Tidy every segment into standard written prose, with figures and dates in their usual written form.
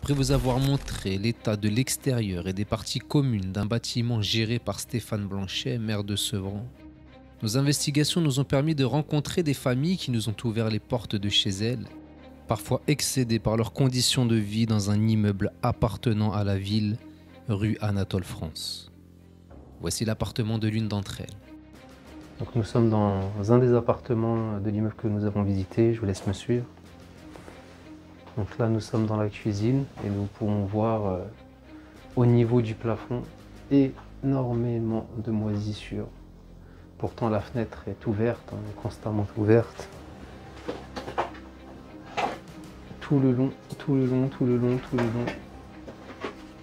Après vous avoir montré l'état de l'extérieur et des parties communes d'un bâtiment géré par Stéphane Blanchet, maire de Sevran, nos investigations nous ont permis de rencontrer des familles qui nous ont ouvert les portes de chez elles, parfois excédées par leurs conditions de vie dans un immeuble appartenant à la ville, rue Anatole France. Voici l'appartement de l'une d'entre elles. Donc nous sommes dans un des appartements de l'immeuble que nous avons visité, je vous laisse me suivre. Donc là nous sommes dans la cuisine et nous pouvons voir au niveau du plafond énormément de moisissures. Pourtant la fenêtre est ouverte, elle est constamment ouverte. Tout le long,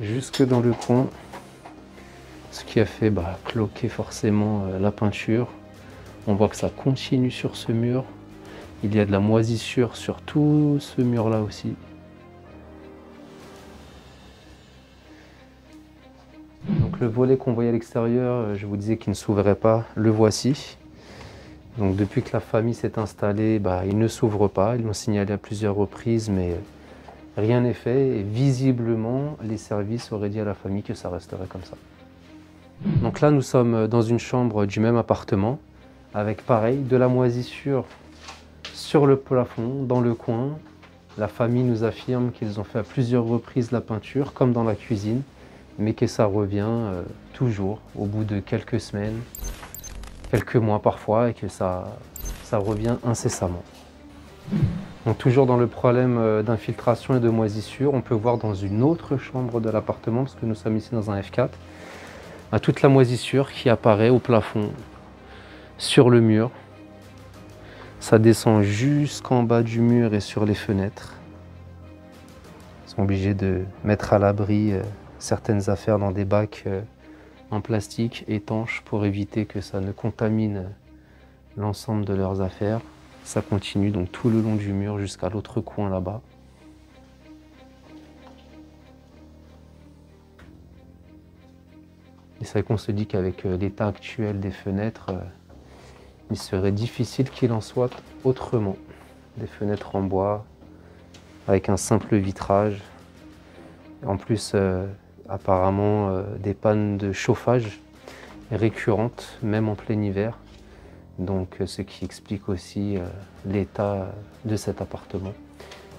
jusque dans le coin. Ce qui a fait cloquer forcément la peinture. On voit que ça continue sur ce mur. Il y a de la moisissure sur tout ce mur-là aussi. Donc le volet qu'on voyait à l'extérieur, je vous disais qu'il ne s'ouvrait pas, le voici. Donc depuis que la famille s'est installée, il ne s'ouvre pas. Ils l'ont signalé à plusieurs reprises, mais rien n'est fait. Et visiblement, les services auraient dit à la famille que ça resterait comme ça. Donc là, nous sommes dans une chambre du même appartement, avec pareil, de la moisissure sur le plafond, dans le coin. La famille nous affirme qu'ils ont fait à plusieurs reprises la peinture, comme dans la cuisine, mais que ça revient toujours, au bout de quelques semaines, quelques mois parfois, et que ça revient incessamment. Donc toujours dans le problème d'infiltration et de moisissure, on peut voir dans une autre chambre de l'appartement, parce que nous sommes ici dans un F4, toute la moisissure qui apparaît au plafond, sur le mur. Ça descend jusqu'en bas du mur et sur les fenêtres. Ils sont obligés de mettre à l'abri certaines affaires dans des bacs en plastique étanches pour éviter que ça ne contamine l'ensemble de leurs affaires. Ça continue donc tout le long du mur jusqu'à l'autre coin là-bas. Et c'est vrai qu'on se dit qu'avec l'état actuel des fenêtres, il serait difficile qu'il en soit autrement. Des fenêtres en bois, avec un simple vitrage. En plus, apparemment, des pannes de chauffage récurrentes, même en plein hiver. Donc, ce qui explique aussi l'état de cet appartement,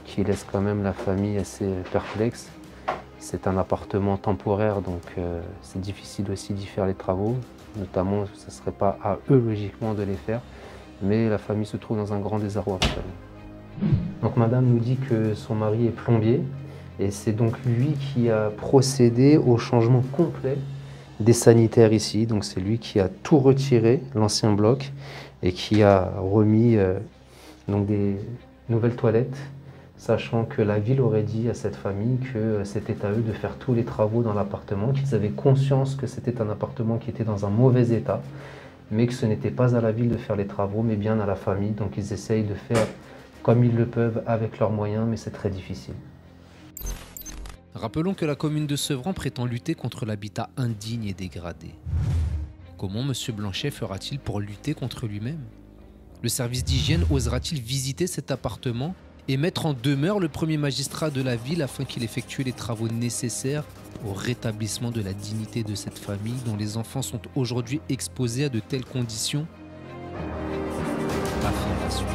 qui laisse quand même la famille assez perplexe. C'est un appartement temporaire, donc c'est difficile aussi d'y faire les travaux. Notamment, ce ne serait pas à eux logiquement de les faire, mais la famille se trouve dans un grand désarroi actuellement. Donc madame nous dit que son mari est plombier, et c'est donc lui qui a procédé au changement complet des sanitaires ici. Donc c'est lui qui a tout retiré, l'ancien bloc, et qui a remis donc des nouvelles toilettes, sachant que la ville aurait dit à cette famille que c'était à eux de faire tous les travaux dans l'appartement, qu'ils avaient conscience que c'était un appartement qui était dans un mauvais état, mais que ce n'était pas à la ville de faire les travaux, mais bien à la famille. Donc ils essayent de faire comme ils le peuvent avec leurs moyens, mais c'est très difficile. Rappelons que la commune de Sevran prétend lutter contre l'habitat indigne et dégradé. Comment M. Blanchet fera-t-il pour lutter contre lui-même? Le service d'hygiène osera-t-il visiter cet appartement et mettre en demeure le premier magistrat de la ville afin qu'il effectue les travaux nécessaires au rétablissement de la dignité de cette famille dont les enfants sont aujourd'hui exposés à de telles conditions? Affirmation.